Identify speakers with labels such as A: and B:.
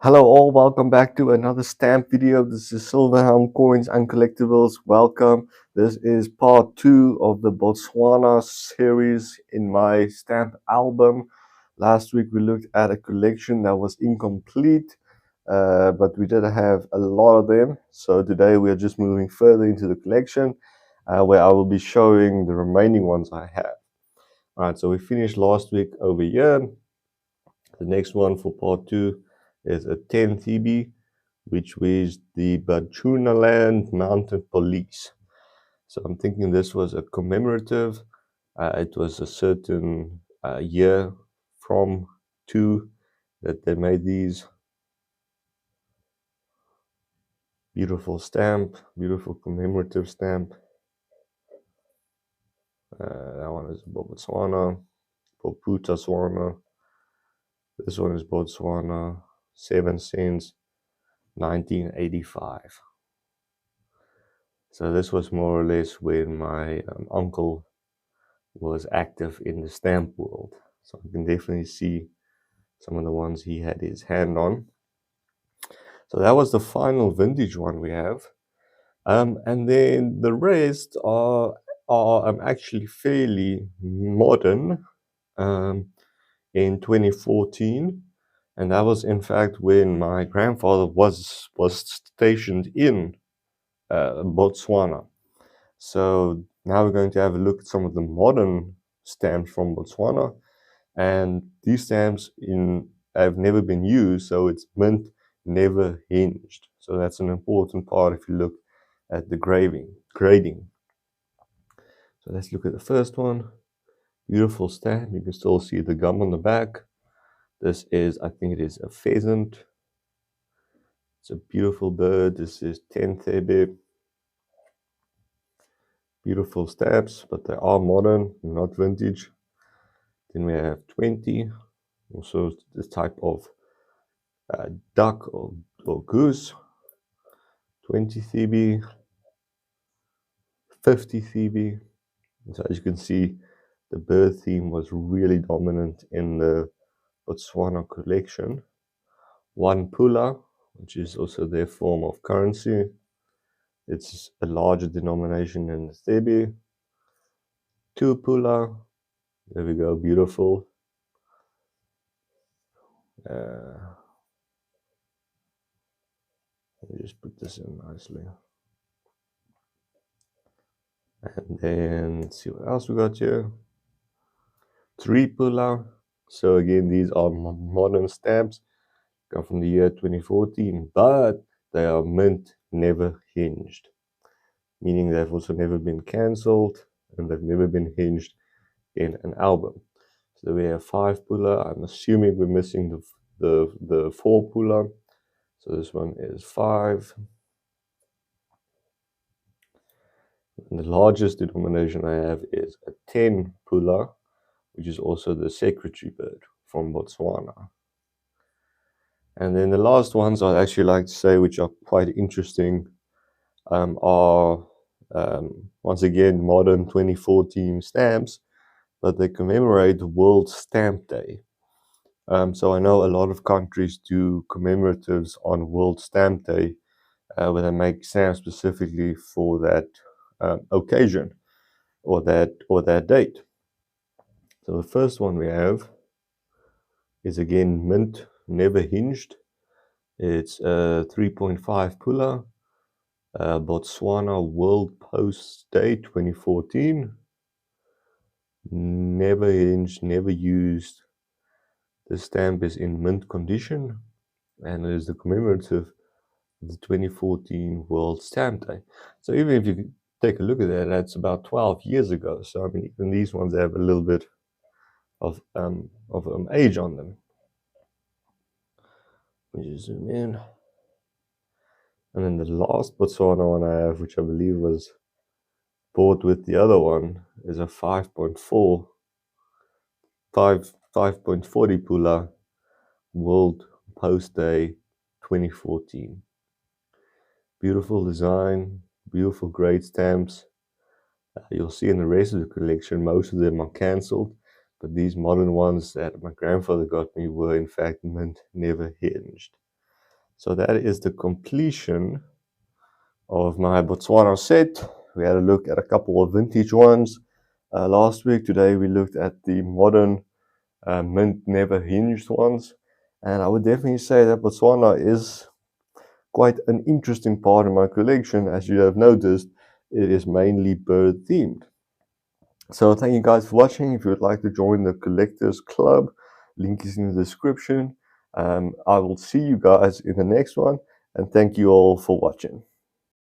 A: Hello all, welcome back to another stamp video. This is Silverhelm Coins and Collectibles. Welcome. This is part 2 of the Botswana series in my stamp album. Last week we looked at a collection that was incomplete, but we did have a lot of them. So today we are just moving further into the collection where I will be showing the remaining ones I have. Alright, so we finished last week over here. The next one for part 2 is a 10 TB, which was the Bechuanaland Mounted Police. So I'm thinking this was a commemorative. It was a certain year from to that they made these. Beautiful stamp, beautiful commemorative stamp. That one is Botswana, Botswana. This one is Botswana, 7 cents, 1985. So this was more or less when my uncle was active in the stamp world. So I can definitely see some of the ones he had his hand on. So that was the final vintage one we have. And then the rest are actually fairly modern in 2014. And that was in fact when my grandfather was stationed in Botswana. So now we're going to have a look at some of the modern stamps from Botswana. And these stamps have never been used, so it's mint never hinged. So that's an important part if you look at the grading. So let's look at the first one. Beautiful stamp. You can still see the gum on the back. This is, I think it is a pheasant. It's a beautiful bird. This is 10 Thebe. Beautiful stamps, but they are modern, not vintage. Then we have 20, also this type of duck or goose. 20 Thebe, 50 Thebe. So as you can see, the bird theme was really dominant in the Botswana collection. 1 Pula, which is also their form of currency. It's a larger denomination than the Thebe. 2 Pula, there we go, beautiful. Let me just put this in nicely. And then let's see what else we got here. 3 Pula. So again, these are modern stamps, come from the year 2014, but they are mint never hinged, meaning they've also never been cancelled and they've never been hinged in an album. So we have 5 Pula. I'm assuming we're missing the 4 Pula. So this one is 5. And the largest denomination I have is a 10 Pula, which is also the secretary bird from Botswana. And then the last ones I'd actually like to say, which are quite interesting, are once again modern 2014 stamps, but they commemorate World Stamp Day. So I know a lot of countries do commemoratives on World Stamp Day, where they make stamps specifically for that occasion or that date. So the first one we have is again mint never hinged. It's a 3.5 Pula, Botswana World Post Day 2014. Never hinged, never used. The stamp is in mint condition, and it is the commemorative of the 2014 World Stamp Day. So even if you take a look at that, that's about 12 years ago. So I mean, even these ones have a little bit of age on them. Let me just zoom in. And then the last Botswana one I have, which I believe was bought with the other one, is a 5.40 Pula World Post Day 2014. Beautiful design, beautiful grade stamps. You'll see in the rest of the collection, most of them are cancelled, but these modern ones that my grandfather got me were in fact mint never hinged. So that is the completion of my Botswana set. We had a look at a couple of vintage ones last week. Today we looked at the modern mint never hinged ones. And I would definitely say that Botswana is quite an interesting part of my collection. As you have noticed, it is mainly bird themed. So thank you guys for watching. If you would like to join the Collectors Club, link is in the description. I will see you guys in the next one, and thank you all for watching.